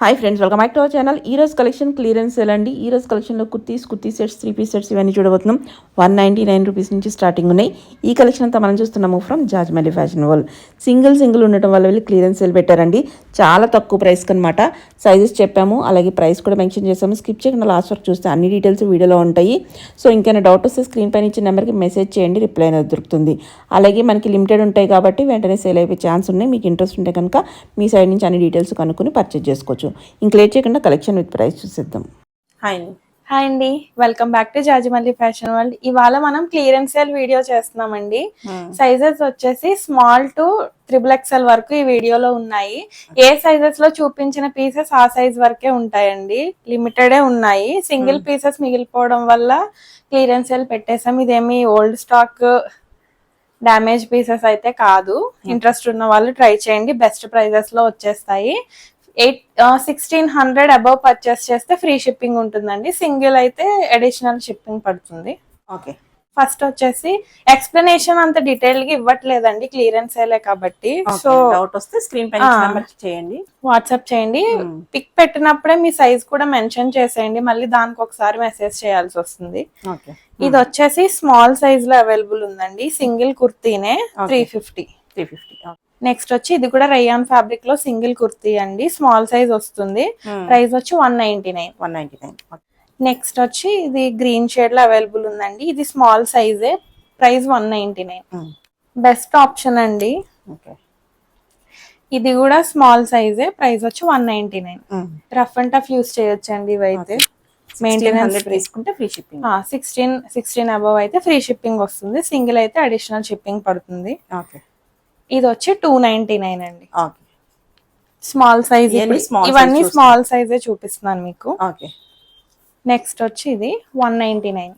Hi friends, welcome back to our channel. ఈ రోజు collection clearance sale అండి. ఈ రోజు కలెక్షన్లో కుర్తీ సెట్స్, 3 పీస్ సెట్స్ ఇవన్నీ చూడబోతున్నాం. 199 రూపీస్ నుంచి స్టార్టింగ్ ఉన్నాయి. ఈ కలెక్షన్ అంతా మనం చూస్తున్నాము ఫ్రమ్ జాజ్మలి ఫ్యాషన్ వరల్డ్. సింగిల్ ఉండటం వల్ల వెళ్ళి క్లియరెన్స్ సేల్ పెట్టారండి. చాలా తక్కువ ప్రైస్కి అనమాట. సైజెస్ చెప్పాము, అలాగే ప్రైస్ కూడా మెన్షన్ చేసాము. స్కిప్ చేయకుండా లాస్ట్ వరకు చూస్తే అన్ని డీటెయిల్స్ వీడియోలో ఉంటాయి. సో ఇంకైనా డౌట్ వస్తే స్క్రీన్ పైన ఇచ్చిన నెంబర్కి మెసేజ్ చేయండి, రిప్లై అనేది దొరుకుతుంది. అలాగే మనకి లిమిటెడ్ ఉంటాయి కాబట్టి వెంటనే సేల్ అయిపోయే ఛాన్స్ ఉన్నాయి. మీకు ఇంట్రెస్ట్ ఉంటే కనుక మీ సైడ్ నుంచి అన్ని డీటెయిల్స్ కనుక్కొని పర్చేజ్ చేసుకోవచ్చు. ఇంక లేట్ చేయకుండా కలెక్షన్ విత్ ప్రైస్ చూసేద్దాం. హాయ్ అండి, welcome back to Jajimalli fashion world. ఇవాళ మనం క్లియరెన్స్ సేల్ వీడియో చేస్తున్నామండి. సైజెస్ వచ్చేసి స్మాల్ టు XXL వరకు ఈ వీడియోలో ఉన్నాయి. ఏ సైజెస్ లో చూపించిన పీసెస్ ఆ సైజ్ వరకే ఉంటాయండి, లిమిటెడే ఉన్నాయి. సింగిల్ పీసెస్ మిగిలిపోవడం వల్ల క్లియరెన్స్ సేల్ పెట్టేసాం. ఇదేమి ఓల్డ్ స్టాక్ డ్యామేజ్ పీసెస్ అయితే కాదు. ఇంట్రెస్ట్ ఉన్న వాళ్ళు ట్రై చేయండి, బెస్ట్ ప్రైజెస్ లో వచ్చేస్తాయి. 1600 అబౌవ్ పర్చేస్ చేస్తే ఫ్రీ షిప్పింగ్ ఉంటుందండి. సింగిల్ అయితే అడిషనల్ షిప్పింగ్ పడుతుంది. ఓకే, ఫస్ట్ వచ్చేసి ఎక్స్ప్లెనేషన్ అంత డీటెయిల్ గా ఇవ్వట్లేదండి, క్లియరెన్స్ సేలే కాబట్టి. సో డౌట్ వస్తే స్క్రీన్ పైన నెంబర్ చేయండి, వాట్సాప్ చేయండి. పిక్ పెట్టినప్పుడే మీ సైజ్ కూడా మెన్షన్ చేసేయండి, మళ్ళీ దానికి ఒకసారి మెసేజ్ చేయాల్సి వస్తుంది. ఇది వచ్చేసి స్మాల్ సైజ్ లో అవైలబుల్ ఉందండి. సింగిల్ కుర్తీనే 350. నెక్స్ట్ వచ్చి ఇది కూడా రేయాన్ ఫ్యాబ్రిక్ లో సింగిల్ కుర్తీ అండి, స్మాల్ సైజ్ వస్తుంది. ప్రైస్ వచ్చి 199. నెక్స్ట్ వచ్చి ఇది గ్రీన్ షేడ్ లో అవైలబుల్ ఉందండి. ఇది స్మాల్ సైజే, ప్రైస్ 199. బెస్ట్ ఆప్షన్ అండి. ఇది కూడా స్మాల్ సైజే, ప్రైస్ వచ్చి 199. రఫ్ అండ్ టఫ్ యూస్ చేయొచ్చండి ఇవైతే. మెయింటెనెన్స్ తీసుకుంటే ఫ్రీ షిప్పింగ్. 16 అబౌవ్ అయితే ఫ్రీ షిప్పింగ్ వస్తుంది. సింగిల్ అయితే అడిషనల్ షిప్పింగ్ పడుతుంది. ఇది వచ్చి 299 అండి. స్మాల్ సైజ్, ఇవన్నీ స్మాల్ సైజే చూపిస్తున్నాను మీకు. నెక్స్ట్ వచ్చి ఇది 199.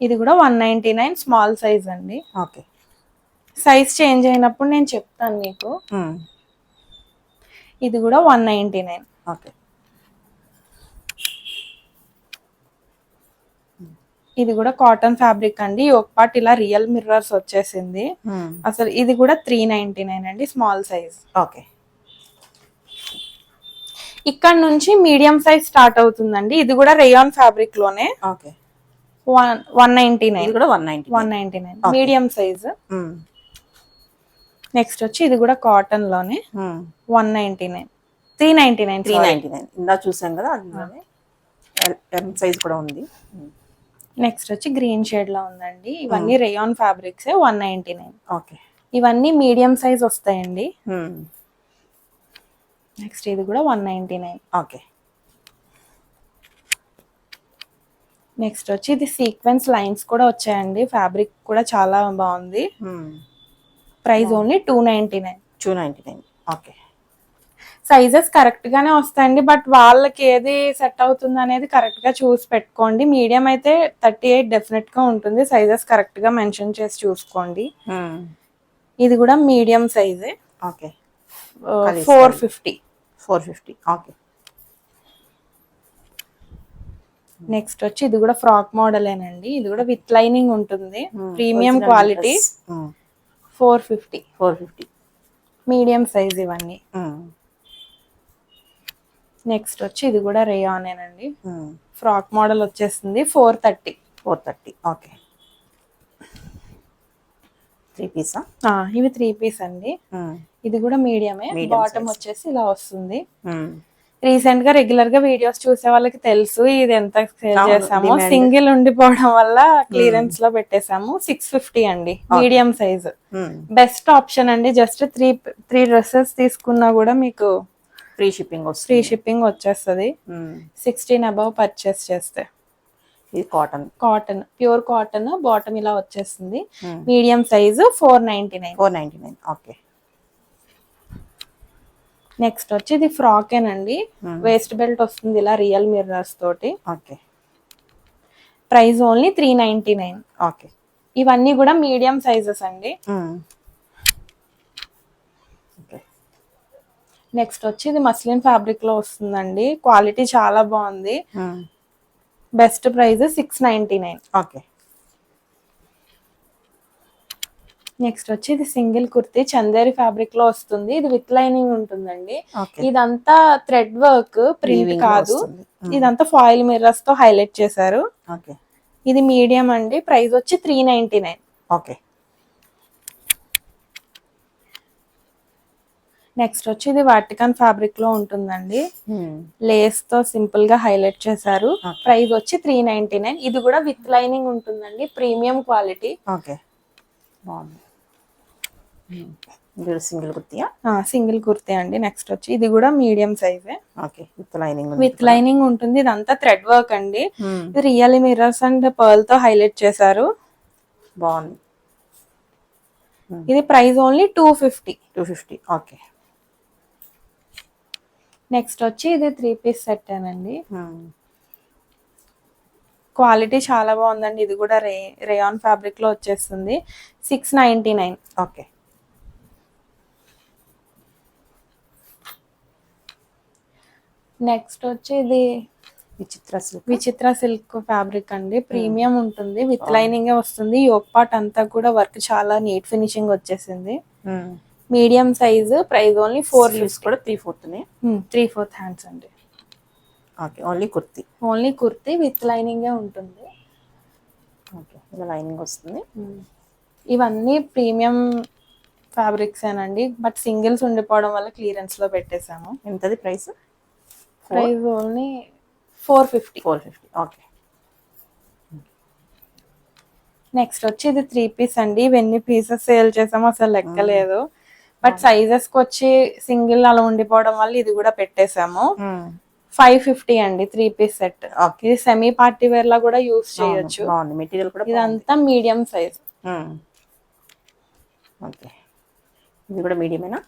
ఇది కూడా 199 స్మాల్ సైజ్ అండి. సైజ్ చేంజ్ అయినప్పుడు నేను చెప్తాను మీకు. ఇది కూడా 199. ఇది కూడా కాటన్ ఫ్యాబ్రిక్ అండి. ఒక పార్ట్ ఇలా రియల్ మిర్రర్స్ వచ్చేసింది. అసలు ఇది కూడా 399 అండి, స్మాల్ సైజ్. ఇక్కడ నుంచి మీడియం సైజ్ స్టార్ట్ అవుతుందండి. ఇది కూడా రేయాన్ ఫ్యాబ్రిక్ లోనే. 199 మీడియం సైజ్. నెక్స్ట్ వచ్చి ఇది కూడా కాటన్ లోనే 199. 399 ఇందా చూసాం కదా, సైజ్ కూడా ఉంది. నెక్స్ట్ వచ్చి గ్రీన్ షేడ్ లో ఉందండి. ఇవన్నీ రేయాన్ ఫ్యాబ్రిక్స్, 199. ఇవన్నీ మీడియం సైజ్ వస్తాయండి. నెక్స్ట్ ఇది కూడా 199. నెక్స్ట్ వచ్చి ఇది సీక్వెన్స్ లైన్స్ కూడా వచ్చాయండి. ఫ్యాబ్రిక్ కూడా చాలా బాగుంది. Price only 299. సైజెస్ కరెక్ట్ గానే వస్తాయండి, బట్ వాళ్ళకి ఏది సెట్ అవుతుంది అనేది కరెక్ట్ గా చూసి పెట్టుకోండి. మీడియం అయితే 38 డెఫినెట్ గా ఉంటుంది. సైజెస్ కరెక్ట్ గా మెన్షన్ చేసి చూసుకోండి. ఇది కూడా మీడియం సైజే. 450. నెక్స్ట్ వచ్చి ఇది కూడా ఫ్రాక్ మోడలేనండి. ఇది కూడా విత్ లైనింగ్ ఉంటుంది, ప్రీమియం క్వాలిటీ. 450 మీడియం సైజ్ ఇవన్నీ. నెక్స్ట్ వచ్చి ఇది కూడా రేయానేనండి, ఫ్రాక్ మోడల్ వచ్చేస్తుంది. 430. 3 పీస్. ఇవి 3 పీస్ అండి. ఇది కూడా మీడియమే, బాటమ్ వచ్చేసి ఇలా వస్తుంది. రీసెంట్ గా రెగ్యులర్ గా వీడియోస్ చూసే వాళ్ళకి తెలుసు ఇది ఎంత సేల్ చేసాము. సింగిల్ ఉండిపోవడం వల్ల క్లియరెన్స్ లో పెట్టేసాము. 650 అండి, మీడియం సైజ్. బెస్ట్ ఆప్షన్ అండి. జస్ట్ 3 డ్రెస్సెస్ తీసుకున్నా కూడా మీకు ఫ్రీ షిప్పింగ్ వచ్చేస్తుంది. 16 అబౌవ్ పర్చేస్ చేస్తే. ఇది కాటన్ ప్యూర్ కాటన్, బాటమ్ ఇలా వచ్చేస్తుంది. Medium size 499. నెక్స్ట్ వచ్చి ఇది ఫ్రాకేనండి. వేస్ట్ బెల్ట్ వస్తుంది ఇలా రియల్ మిర్రర్స్ తోటి. Price only 399. ఇవన్నీ కూడా మీడియం సైజెస్ అండి. నెక్స్ట్ వచ్చి ఇది మస్లిన్ ఫ్యాబ్రిక్ లో వస్తుందండి. క్వాలిటీ చాలా బాగుంది. Best price 699. నెక్స్ట్ వచ్చి ఇది సింగిల్ కుర్తీ చందేరి ఫ్యాబ్రిక్ లో వస్తుంది. ఇది విత్ లైనింగ్ ఉంటుందండి. ఓకే ఇదంతా థ్రెడ్ వర్క్, ప్రింట్ Weaving లో కాదు. వస్తుంది. ఇదంతా ఫాయిల్ మిర్రర్స్ తో హైలైట్ చేశారు. ఓకే ఇది మీడియం అండి. ప్రైస్ వచ్చి 399. ఓకే నెక్స్ట్ వచ్చి ఇది వాటికన్ ఫ్యాబ్రిక్ లో ఉంటుందండి. లేస్ తో సింపుల్ గా హైలైట్ చేశారు. Okay. ప్రైస్ వచ్చి 399. ఇది కూడా విత్ లైనింగ్ ఉంటుందండి. Premium quality. ఓకే బాగుంది. ఇది సింగిల్ కుర్తీయా? సింగిల్ కుర్తీ అండి. నెక్స్ట్ వచ్చి ఇది కూడా మీడియం సైజే. Okay with lining with lining ఉంటుంది. ఇదంతా థ్రెడ్ వర్క్ అండి. ఇది రియల్ మిర్రర్స్ అండ్ పర్ల్ తో హైలైట్ చేశారు. బాగుంది. ఇది ప్రైస్ ఓన్లీ 250. 250. ఓకే నెక్స్ట్ వచ్చి ఇది 3 పీస్ సెట్ అండి. క్వాలిటీ చాలా బాగుందండి. ఇది కూడా రేయాన్ ఫ్యాబ్రిక్ లో వచ్చేస్తుంది. 699. ఓకే నెక్స్ట్ వచ్చి ఇది విచిత్ర సిల్క్ ఫ్యాబ్రిక్ అండి. ప్రీమియం ఉంటుంది. విత్ లైనింగ్ వస్తుంది. యోక్ పార్ట్ అంతా కూడా వర్క్ చాలా నీట్ ఫినిషింగ్ వచ్చేసింది. Medium size. Price only 450. కూడా 3/4 3/4 హ్యాండ్స్ అండి. Okay only kurti. Only kurti with lining ఉంటుంది. ఓకే ఇలా లైనింగ్ వస్తుంది. ఇవన్నీ ప్రీమియం ఫ్యాబ్రిక్స్ ఏనండి. బట్ సింగిల్స్ ఉండిపోవడం వల్ల క్లియరెన్స్ లో పెట్టేశాము. ఎంతది price? Price only 450. 450. Okay next వచ్చి ఇది 3 పీస్ అండి. ఇవన్నీ పీసెస్ సేల్ చేసాము అసలు లెక్కలేదు. బట్ సైజెస్ కి వచ్చి సింగిల్ అలా ఉండిపోవడం వల్ల ఇది కూడా పెట్టేశాము. 550 అండి 3 పీస్ సెట్. ఇది సెమీ పార్టీ వేర్ లా కూడా యూస్ చేయొచ్చు. మెటీరియల్ కూడా ఇదంతా మీడియం సైజ్. ఓకే ఇది కూడా మీడియమేనా?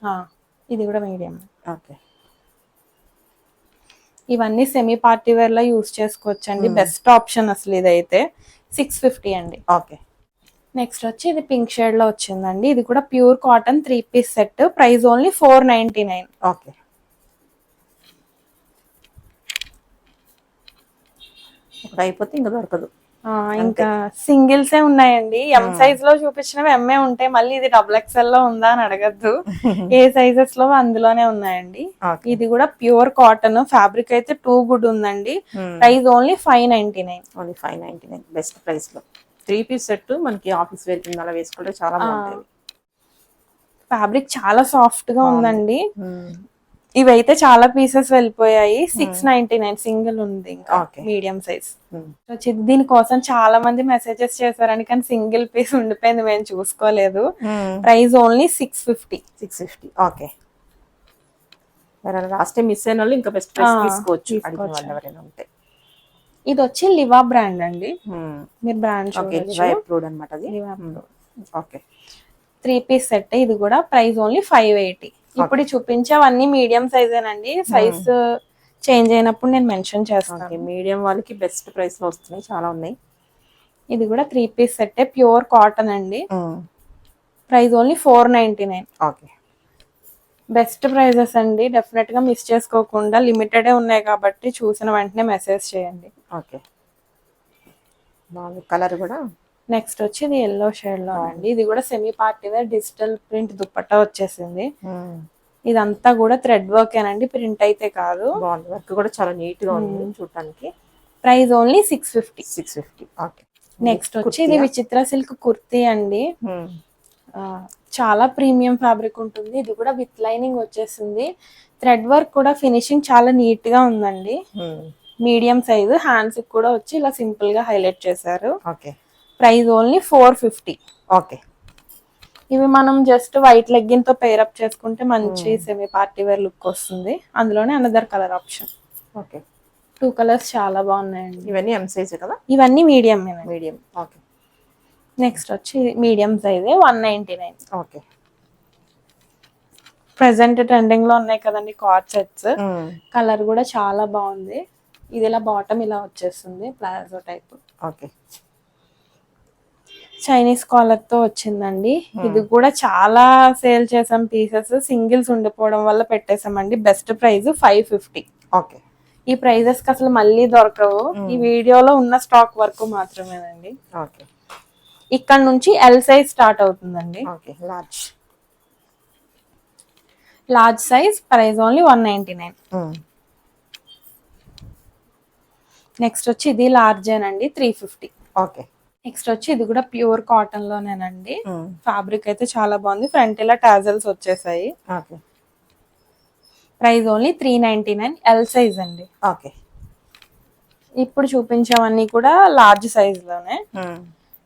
ఇది కూడా మీడియం. ఓకే ఇవన్నీ సెమీ పార్టీ వేర్ లా యూస్ చేసుకోవచ్చు అండి. బెస్ట్ ఆప్షన్ అసలు ఇదైతే. 650 అండి. ఓకే నెక్స్ట్ వచ్చి ఇది పింక్ షేడ్ లో వచ్చిందండి. ఇది కూడా pure cotton 3 piece set. Price only 499. Okay ఒకటి అయిపోతే ఇంకా దొరకదు. ఇంకా సింగిల్స్ ఏ ఉన్నాయండి. ఎం సైజ్ లో చూపించినవి ఎంఏ ఉంటాయి. మళ్ళీ ఇది XXL లో ఉందా అని అడగద్దు. ఏ సైజెస్ లో అందులోనే ఉన్నాయండి. ఇది కూడా ప్యూర్ కాటన్ ఫ్యాబ్రిక్ అయితే టూ గుడ్ ఉందండి. Price only 599. Only 599 best price లో 3 పీస్ సెట్ మనకి ఆఫీస్ వేర్ కింద అలా వేసుకుంటే చాలా బాగుంటుంది. ఫ్యాబ్రిక్ చాలా సాఫ్ట్ గా ఉందండి. ఇవైతే చాలా పీసెస్ వెళ్ళిపోయాయి. 699 సింగిల్ ఉంది. ఇంకా మీడియం సైజ్. దీనికోసం చాలా మంది మెసేజెస్ చేశారని, కానీ సింగిల్ పీస్ ఉండిపోయింది, మేము చూసుకోలేదు. Price only 650. 650. Okay last time miss అయిన వాళ్ళు ఇంకా బెస్ట్ ప్రైస్ తీసుకోవచ్చు. ఎవరైనా ఉంటే ఇది వచ్చి లివా బ్రాండ్ అండి. మీరు బ్రాండ్ అనమాట. Okay 3 piece set. ఇది కూడా ప్రైస్ ఓన్లీ 580. ఇప్పుడు చూపించేవన్నీ మీడియం సైజేనండి. సైజ్ చేంజ్ అయినప్పుడు నేను మెన్షన్ చేస్తాను. మీడియం వాళ్ళకి బెస్ట్ ప్రైస్ లో వస్తున్నాయి, చాలా ఉన్నాయి. ఇది కూడా 3 పీస్ సెట్ ప్యూర్ కాటన్ అండి. Price only 499. Okay best prices అండి. డెఫినెట్ గా మిస్ చేసుకోకుండా. లిమిటెడే ఉన్నాయి కాబట్టి చూసిన వెంటనే మెసేజ్ చేయండి. ఓకే కలర్ కూడా. నెక్స్ట్ వచ్చి ఇది ఎల్లో షేడ్ లో అండి. ఇది కూడా semi party wear digital print dupatta వచ్చేసింది. ఇదంతా కూడా థ్రెడ్ వర్క్ ఏనండి, ప్రింట్ అయితే కాదు. వర్క్ కూడా చాలా నీట్ గా ఉంది చూడటానికి. Price only 650. 650. ఓకే నెక్స్ట్ వచ్చి ఇది విచిత్ర సిల్క్ కుర్తీ అండి. చాలా ప్రీమియం ఫ్యాబ్రిక్ ఉంటుంది. ఇది కూడా విత్ లైనింగ్ వచ్చేసింది. థ్రెడ్ వర్క్ కూడా ఫినిషింగ్ చాలా నీట్ గా ఉందండి. Medium size. హ్యాండ్స్ కూడా వచ్చి ఇలా సింపుల్ గా హైలైట్ చేశారు. Okay price only 450. ఓకే ఇవి మనం జస్ట్ వైట్ లెగ్గిన్ తో పేర్ అప్ చేసుకుంటే మంచి సెమీ పార్టీ వేర్ లుక్ వస్తుంది. అందులోనే another colour option. Okay 2 colours చాలా బాగున్నాయండి. ఇవన్నీ ఎం సైజ్ కదా? ఇవన్నీ మీడియం. మీడియం. ఓకే నెక్స్ట్ వచ్చి మీడియం సైజే 199. ఓకే ప్రెసెంట్ ట్రెండింగ్ లో ఉన్నాయి కదండి కార్డ్ సెట్స్. కలర్ కూడా చాలా బాగుంది. ఇది ఇలా బాటమ్ ఇలా వచ్చేస్తుంది palazzo type. Okay Chinese collar తో వచ్చిందండి. ఇది కూడా చాలా సేల్ చేసాం పీసెస్. సింగిల్స్ ఉండిపోవడం వల్ల పెట్టేసామండి. Best price 550. ఓకే ఈ ప్రైజెస్ కి అసలు మళ్ళీ దొరకవు. ఈ వీడియోలో ఉన్న స్టాక్ వరకు మాత్రమేనండి. ఓకే ఇక్కడ నుంచి ఎల్ సైజ్ స్టార్ట్ అవుతుందండి. Okay, large. Large size price only 199. Next వచ్చి ఇది లార్జ్ ఏనండి 350. ఓకే. నెక్స్ట్ వచ్చి ఇది కూడా ప్యూర్ కాటన్ లోనేనండి. ఫ్యాబ్రిక్ అయితే చాలా బాగుంది. ఫ్రంట్ ఇలా టాజల్స్ వచ్చేసాయి. Okay. Price only 399, L size అండి. ఓకే. ఇప్పుడు చూపించామన్నీ కూడా లార్జ్ సైజ్ లోనే.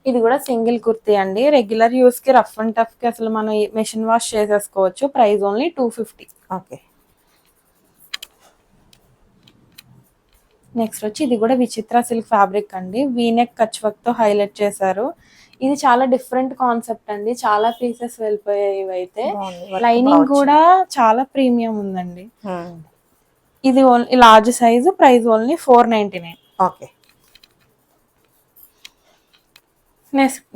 ఇది కూడా సింగిల్ కుర్తీ అండి. రెగ్యులర్ యూస్ కి, రఫ్ అండ్ టఫ్ కి అసలు మనం మెషిన్ వాష్ చేసేసుకోవచ్చు. Price only 250. ఓకే. నెక్స్ట్ వచ్చి ఇది కూడా విచిత్ర సిల్క్ ఫ్యాబ్రిక్ అండి. వీనెక్ కచ్ వర్క్ తో హైలైట్ చేశారు. ఇది చాలా డిఫరెంట్ కాన్సెప్ట్ అండి. చాలా పీసెస్ వెళ్ళిపోయాయి ఇవైతే. లైనింగ్ కూడా చాలా ప్రీమియం ఉందండి. ఇది only large size, price only 499. Okay.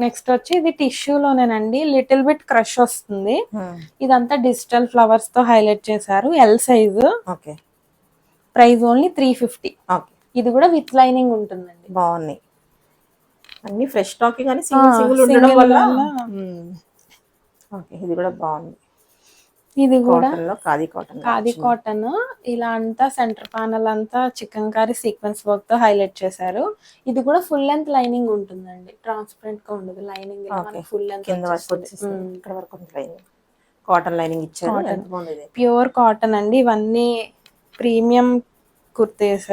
Next వచ్చి ఇది టిష్యూలోనేనండి. లిటిల్ బిట్ క్రష్ వస్తుంది. ఇదంతా డిజిటల్ ఫ్లవర్స్ తో హైలైట్ చేశారు. L size. Okay. Price only 350. Okay. ఇది కూడా విత్ లైనింగ్ ఉంటుందండి. బాగున్నాయి అన్ని, ఫ్రెష్ స్టాక్ కానీ సింగిల్ ఉండడం వల్ల. ఓకే, ఇది కూడా బాగుంది. ఇది కూడా ఖాదీ కాటన్. ఇలా అంతా సెంటర్ ప్యానల్ అంతా చికెన్ కారీ సీక్వెన్స్ వర్క్ తో హైలైట్ చేశారు. ఇది కూడా ఫుల్ లెంత్ లైనింగ్ ఉంటుందండి. ట్రాన్స్పరెంట్ గా ఉండదు లైనింగ్. ఫుల్ లెంత్ ఇక్కడ వరకు కాటన్ లైనింగ్ ఇచ్చారు. ప్యూర్ కాటన్ అండి. ఇవన్నీ ప్రీమియం కుర్తీస్.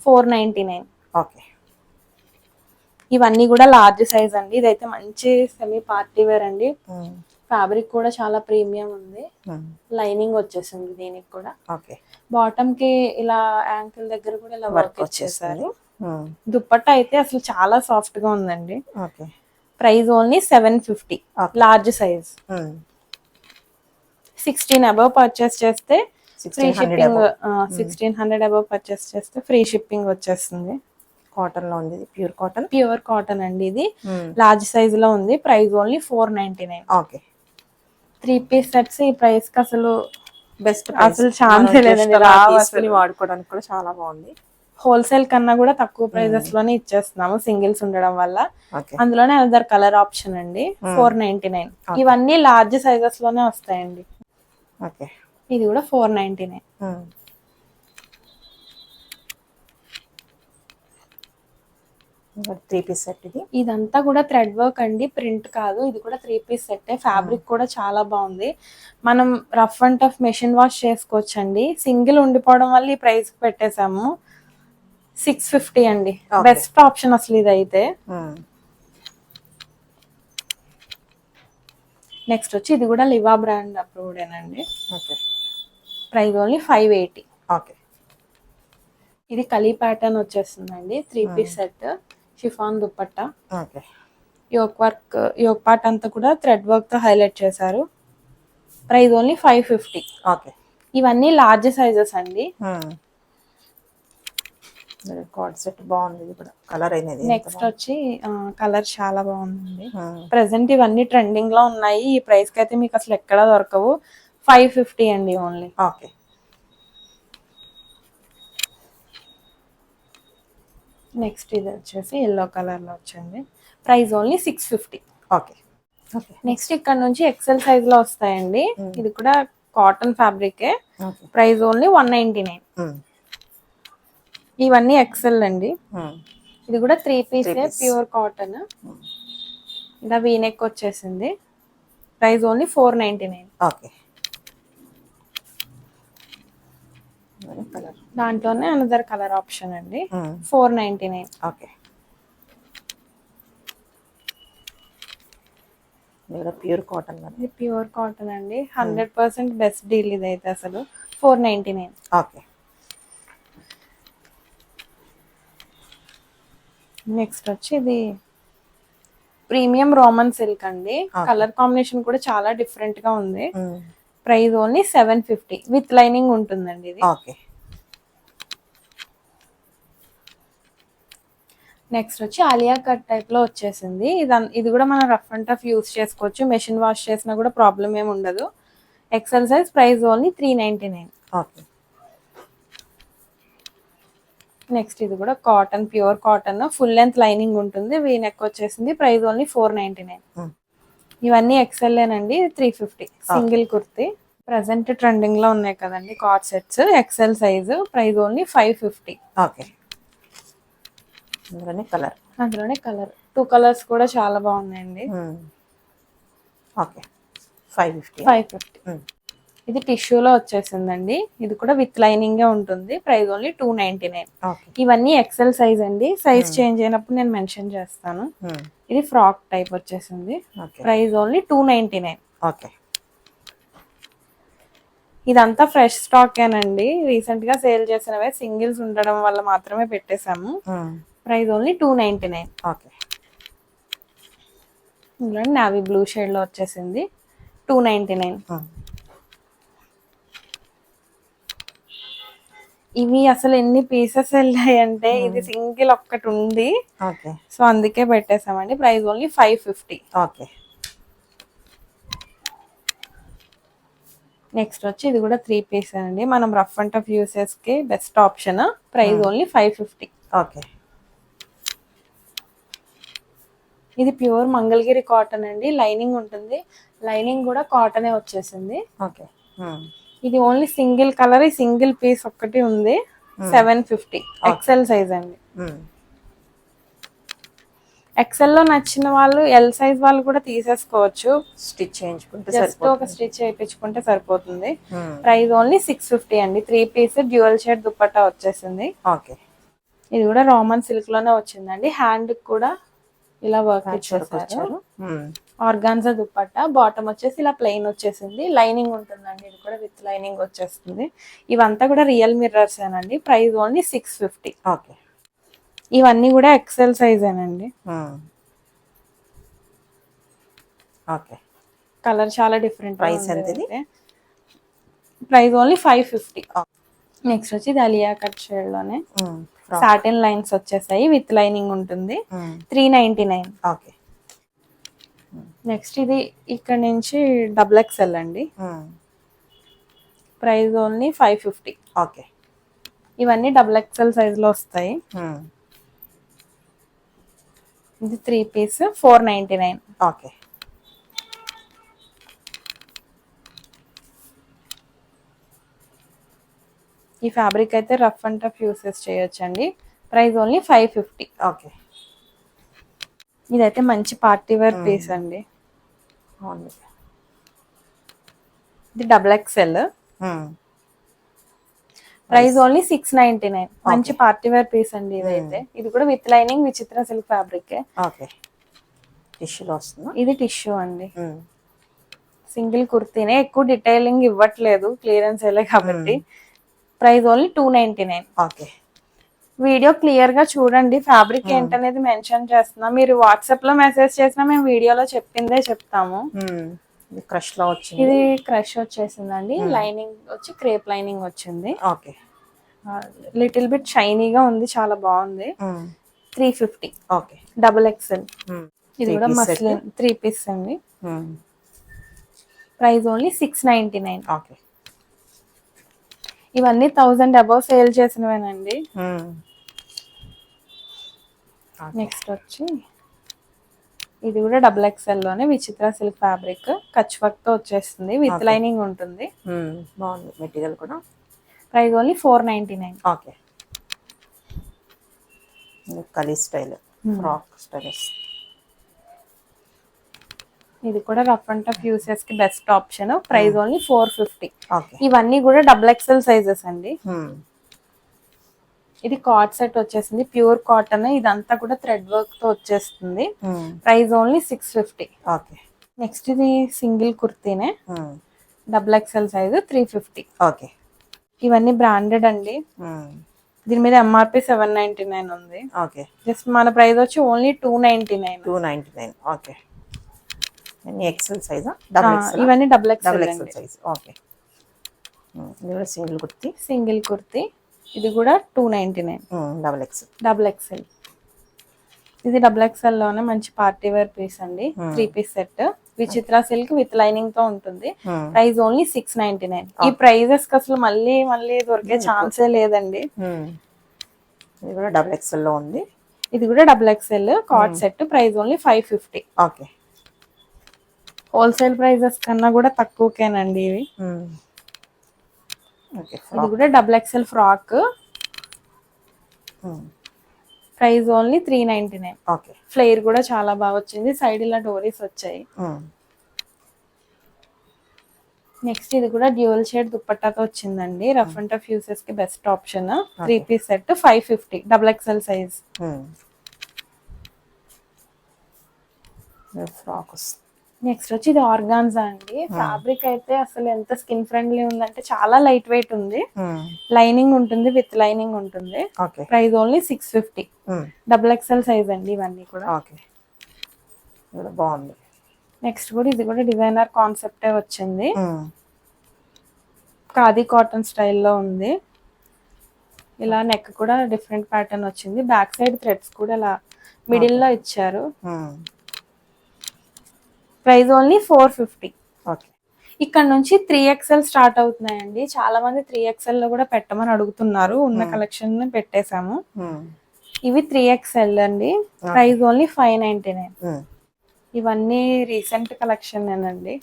499. ఓకే. ఇవన్నీ కూడా లార్జ్ సైజ్ అండి. ఇదైతే మంచి సెమీ పార్టీ వేర్ అండి. ఫ్యాబ్రిక్ కూడా చాలా ప్రీమియం ఉంది. లైనింగ్ వచ్చేసింది దీనికి కూడా. బాటమ్ కి ఇలా యాంకిల్ దగ్గర కూడా ఇలా వర్క్ వచ్చేసారు. దుప్పట్టా అయితే అసలు చాలా సాఫ్ట్ గా ఉందండి. Price only 750, large size. 16 above purchase చేస్తే ఫ్రీ షిప్పింగ్. 1600 అబవ్ పర్చేస్ చేస్తే ఫ్రీ షిప్పింగ్ వచ్చేస్తుంది. కాటన్ లో ఉంది, ప్యూర్ కాటన్ అండి. ఇది లార్జ్ సైజ్ లో ఉంది. Price only 499. Okay. 3 piece sets ఈ ప్రైస్ కి అసలు బెస్ట్, అసలు ఛాన్స్ లేదండి. వాడుకోవడానికి కూడా చాలా బాగుంది. హోల్సేల్ కన్నా కూడా తక్కువ ప్రైజెస్ లోనే ఇచ్చేస్తున్నాము సింగిల్స్ ఉండడం వల్ల. అందులోనే అదర్ కలర్ ఆప్షన్ అండి. 499. ఇవన్నీ లార్జ్ సైజెస్ లోనే వస్తాయండి. ఓకే. ఇది కూడా 499. Three piece set. ఇదంతా కూడా థ్రెడ్ వర్క్ అండి, ప్రింట్ కాదు. ఇది కూడా 3 పీస్ సెట్. ఫ్యాబ్రిక్ కూడా చాలా బాగుంది. మనం rough and tough machine wash చేసుకోవచ్చు అండి. సింగిల్ ఉండిపోవడం వల్ల ఈ ప్రైస్ పెట్టేసాము. 650 అండి. బెస్ట్ ఆప్షన్ అసలు ఇదైతే. నెక్స్ట్ వచ్చి ఇది కూడా లివా బ్రాండ్ అప్రూవ్డేనండి. Price only 580. ఓకే. ఇది కలీ ప్యాటర్న్ వచ్చేస్తుందండి. 3 piece set, chiffon dupatta. Yoke part అంతా కూడా థ్రెడ్ వర్క్ తో హైలైట్ చేశారు. Price only 550. ఓకే. ఇవన్నీ లార్జ్ సైజెస్ అండి. కార్డ్ సెట్ బాగుంది. కలర్ అనేది నెక్స్ట్ వచ్చి కలర్ చాలా బాగుందండి. ప్రెసెంట్ ఇవన్నీ ట్రెండింగ్ లో ఉన్నాయి. ఈ ప్రైస్ కి అయితే మీకు అసలు ఎక్కడా దొరకవు. 550 అండి ఓన్లీ. ఓకే. నెక్స్ట్ ఇది వచ్చేసి ఎల్లో కలర్ లో వచ్చింది. Price only 650. ఓకే. నెక్స్ట్ ఇక్కడ నుంచి ఎక్సెల్ సైజ్ లో వస్తాయండి. ఇది కూడా కాటన్ ఫ్యాబ్రిక్. Price only 199. ఇవన్నీ ఎక్సెల్ అండి. ఇది కూడా 3 పీస్ ప్యూర్ కాటన్. ఇలా వీనెక్ వచ్చేసింది. Price only 499. ఓకే. దాంట్లోనే అనదర్ కలర్ ఆప్షన్ అండి. 499. ఓకే. Pure cotton. ఇది ప్యూర్ కాటన్ అండి. 100% బెస్ట్ డీల్ ఇదైతే అసలు. 499. ఓకే. నెక్స్ట్ వచ్చి ఇది ప్రీమియం రోమన్ సిల్క్ అండి. కలర్ కాంబినేషన్ కూడా చాలా డిఫరెంట్ గా ఉంది. ప్రైస్ ఓన్లీ 750 విత్ లైనింగ్ ఉంటుందండి ఇది. నెక్స్ట్ వచ్చి ఆలియా కట్ టైప్ లో వచ్చేసింది. ఇది కూడా మనం రఫ్ అండ్ టఫ్ యూస్ చేసుకోవచ్చు. మెషిన్ వాష్ చేసినా కూడా ప్రాబ్లం ఏమి ఉండదు. XL size. Price only 399. Next ఇది కూడా cotton, pure cotton, full length lining ఉంటుంది, వీ నెక్ వచ్చేసింది. Price only 499. ఇవన్నీ ఎక్సెల్లేనండి, 350. సింగిల్ కుర్తీ. ప్రజెంట్ ట్రెండింగ్ లో ఉన్నాయి కదండి co-ord sets, XL size. Price only 550. Okay, అందులోనే కలర్ 2 కలర్స్ కూడా చాలా బాగున్నాయండి. ఓకే, 550. 550. ఇది టిష్యూలో వచ్చేసిందండి. ఇది కూడా విత్ లైనింగ్ ఉంటుంది. Price only 299. ఇవన్నీ ఎక్సెల్ సైజ్ అండి. సైజ్ చేంజ్ అయినప్పుడు నేను మెన్షన్ చేస్తాను. ఇది ఫ్రాక్ టైప్ వచ్చేసింది. Price only 299. ఓకే, ఇదంతా ఫ్రెష్ స్టాక్ ఏనండి, రీసెంట్ గా సేల్ చేసినవే. సింగిల్స్ ఉండడం వల్ల మాత్రమే పెట్టేశాము. Price only 299. ఓకే, ఇందులో నావీ బ్లూ షేడ్ లో వచ్చేసింది. 299. ఇవి అసలు ఎన్ని పీసెస్ వెళ్ళాయంటే, ఇది సింగిల్ ఒక్కటి ఉంది, సో అందుకే పెట్టేసామండి. Price only 550. ఓకే, నెక్స్ట్ వచ్చి ఇది కూడా 3 పీస్ అండి. మనం రఫ్ అండ్ టఫ్ యూసెస్ కి best option. Price only 550. Okay, ఇది ప్యూర్ మంగళగిరి కాటన్ అండి. లైనింగ్ ఉంటుంది, లైనింగ్ కూడా కాటనే వచ్చేసింది. ఓకే, ఇది only single colour, single piece ఒక్కటి ఉంది. 750. ఎక్సెల్ సైజ్ అండి. ఎక్సెల్ లో నచ్చిన వాళ్ళు ఎల్ సైజ్ వాళ్ళు కూడా తీసేసుకోవచ్చు. స్టిచ్ చేయించుకుంటే జస్ట్ ఒక స్టిచ్ చేయించుకుంటే సరిపోతుంది. ప్రైస్ ఓన్లీ 650 అండి. 3 పీస్ డ్యూయల్ షేడ్ దుపట్టా వచ్చేసింది. ఓకే, ఇది కూడా రామన్ సిల్క్ లోనే వచ్చిందండి. హ్యాండ్ కూడా ఇలా వర్క్ ఇచ్చేసారు. ఆర్గాన్జా దుపట్టా. బాటమ్ వచ్చేసి ఇలా ప్లెయిన్ వచ్చేసింది. లైనింగ్ ఉంటుందండి, ఇది కూడా విత్ లైనింగ్ వచ్చేస్తుంది. ఇవంతా కూడా రియల్ మిర్రర్స్ ఏనండి. Price only 650. ఓకే, ఇవన్నీ కూడా ఎక్సెల్ సైజ్ ఏనండి. ఓకే, కలర్ చాలా డిఫరెంట్. ప్రైస్ ఎంత? Price only 550. నెక్స్ట్ వచ్చి ఇది అలియా కట్ షేడ్ లోనే సాటిన్ లైన్స్ వచ్చేసాయి, విత్ లైనింగ్ ఉంటుంది. 399. ఓకే, నెక్స్ట్ ఇది ఇక్కడ నుంచి డబుల్ ఎక్స్ఎల్ అండి. Price only 550. ఓకే, ఇవన్నీ డబుల్ ఎక్స్ఎల్ సైజ్ లో వస్తాయి. ఇది 3 పీస్ 499. ఓకే, ఈ ఫ్యాబ్రిక్ అయితే రఫ్ అండ్ టఫ్ యూసెస్ చేయొచ్చండి. Price only 550. ఓకే, ఇదైతే మంచి పార్టీ వేర్ పీస్ అండి. ఇది డబుల్ ఎక్స్ఎల్. Price only 699. మంచి పార్టీ వేర్ పీస్ అండి ఇదైతే. ఇది కూడా విత్ లైనింగ్ విచిత్ర సిల్క్ ఫ్యాబ్రిక్. ఓకే, టిష్యూలో వస్తుంది. ఇది టిష్యూ అండి. సింగిల్ కుర్తీనే, ఎక్కువ డీటెయిలింగ్ ఇవ్వట్లేదు, క్లియరెన్స్ వెళ్ళే కాబట్టి. Price only 299. Okay, video clear గా చూడండి, ఫ్యాబ్రిక్ ఏంటనేది మెన్షన్ చేస్తున్నా. మీరు వాట్సాప్ లో మెసేజ్ చేసినా మేము వీడియోలో చెప్పిందే చెప్తాము. క్రష్ లో వచ్చింది. ఇది క్రష్ వచ్చేసిందండి. లైనింగ్ వచ్చి క్రేప్ లైనింగ్ వచ్చింది. ఓకే, లిటిల్ బిట్ షైనీగా ఉంది, చాలా బాగుంది. 350. Okay, double XL. ఇది కూడా మస్లిన్ 3 పీస్ అండి. Price only 699. ఓకే, ఇవన్నీ 1000 అబౌవ్ సేల్ చేసినవేనండి. నెక్స్ట్ వచ్చి ఇది కూడా డబుల్ ఎక్స్ఎల్ లోనే విచిత్ర సిల్క్ ఫ్యాబ్రిక్, కచ్ వర్క్ తో వచ్చేస్తుంది, విత్ లైనింగ్ ఉంటుంది. బాగుంది మెటీరియల్ కూడా. Price only 499. Okay, kali style frock style. ఇది కూడా రఫ్ అండ్ టఫ్ యూసెస్ కి best option. Price only 450. Okay, ఇవన్నీ కూడా డబుల్ ఎక్స్ఎల్ సైజెస్ అండి. ఇది కార్డ్ సెట్ వచ్చేసింది, ప్యూర్ కాటన్. ఇదంతా కూడా థ్రెడ్ వర్క్ తో వచ్చేస్తుంది. Price only 650. ఓకే, నెక్స్ట్ ఇది సింగిల్ కుర్తీనే, డబుల్ ఎక్స్ఎల్ సైజ్ 350. ఓకే, ఇవన్నీ బ్రాండెడ్ అండి. దీని మీద ఎంఆర్పి 799 ఉంది. ఓకే, జస్ట్ మన ప్రైస్ వచ్చి ఓన్లీ 299. 299. ఓకే, ఎక్సెల్ సైజా? Double XL. ఇవన్నీ డబుల్ ఎక్సెల్ సైజ్. ఓకే, ఇది కూడా సింగిల్ కుర్తీ. సింగిల్ కుర్తీ. ఇది కూడా 299. Double XL. ఇది డబుల్ ఎక్సెల్ లోనే మంచి పార్టీ వేర్ పీస్ అండి. 3 piece set, Vichitra silk with lining తో ఉంటుంది. Price only 699. ఈ ప్రైజెస్ కి అసలు మళ్ళీ దొరికే ఛాన్సే లేదండి. ఇది కూడా డబుల్ ఎక్స్ఎల్ లో ఉంది. ఇది కూడా double XL co-ord set, price only 550. Okay. Wholesale prices కన్నా కూడా తక్కువకేనండి ఇవి. ఓకే. ఇది కూడా double XL frock, price only 399. Okay. Flare కూడా చాలా బాగా వచ్చింది, సైడ్ ఇలా డోరీస్ వచ్చాయి. నెక్స్ట్ ఇది కూడా డ్యూయల్ షేడ్ దుపట్టాతో వచ్చిందండి. రఫ్ అండ్ టఫ్ యూసెస్ కి best option. 3 piece set 550, double XL size. Frock. Next వచ్చి ఇది ఆర్గాన్జా అండి. ఫ్యాబ్రిక్ అయితే అసలు ఎంత స్కిన్ ఫ్రెండ్లీ ఉందంటే చాలా లైట్ వెయిట్ ఉంది. లైనింగ్ ఉంటుంది, విత్ లైనింగ్ ఉంటుంది. Price only 650. Double XL size అండి ఇవన్నీ కూడా. బాగుంది. నెక్స్ట్ కూడా ఇది కూడా డిజైనర్ కాన్సెప్టే వచ్చింది. ఖాదీ కాటన్ స్టైల్లో ఉంది. ఇలా నెక్ కూడా డిఫరెంట్ ప్యాటర్న్ వచ్చింది. బ్యాక్ సైడ్ థ్రెడ్స్ కూడా ఇలా మిడిల్ లో ఇచ్చారు. Price only 450. ఇక్కడ నుంచి 3XL స్టార్ట్ అవుతున్నాయండి. చాలా మంది 3XL లో కూడా పెట్టమని అడుగుతున్నారు. ఉన్న కలెక్షన్ పెట్టేశాము. ఇవి 3XL అండి. Price only 599. ఇవన్నీ రీసెంట్ కలెక్షన్ అండి.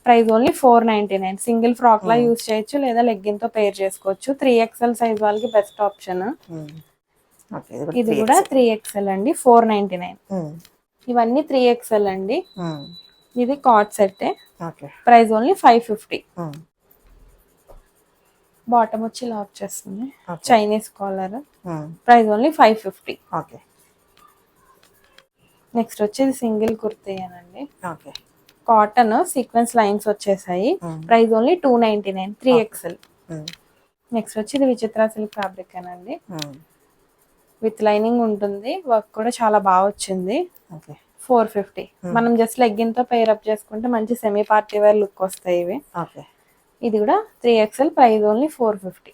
Price only 499. సింగిల్ ఫ్రాక్ లా యూజ్ చేయొచ్చు, లేదా లెగ్గిన్ తో పేర్ చేసుకోవచ్చు. 3XL సైజ్ వాళ్ళకి బెస్ట్ ఆప్షన్. ఇది కూడా 3XL అండి, 499. ఇవన్నీ 3XL అండి. ఇది cord set, price only 550. Bottom వచ్చి ఇలా వచ్చేస్తుంది, Chinese collar. Price only 550. Next వచ్చేది సింగిల్ కుర్తీ అనండి. కాటన్ సీక్వెన్స్ లైన్స్ వచ్చేసాయి. Price only 299. 3XL. నెక్స్ట్ వచ్చి ఇది విచిత్ర సిల్క్ ఫ్యాబ్రిక్ అనండి. విత్ లైనింగ్ ఉంటుంది, వర్క్ కూడా చాలా బాగా వచ్చింది. 450. మనం జస్ట్ లెగ్గిన్ తో పేర్ అప్ చేసుకుంటే మంచి సెమీ పార్టీ వేర్ లుక్ వస్తాయి ఇవి. ఇది కూడా 3XL, ప్రైస్ ఓన్లీ 450.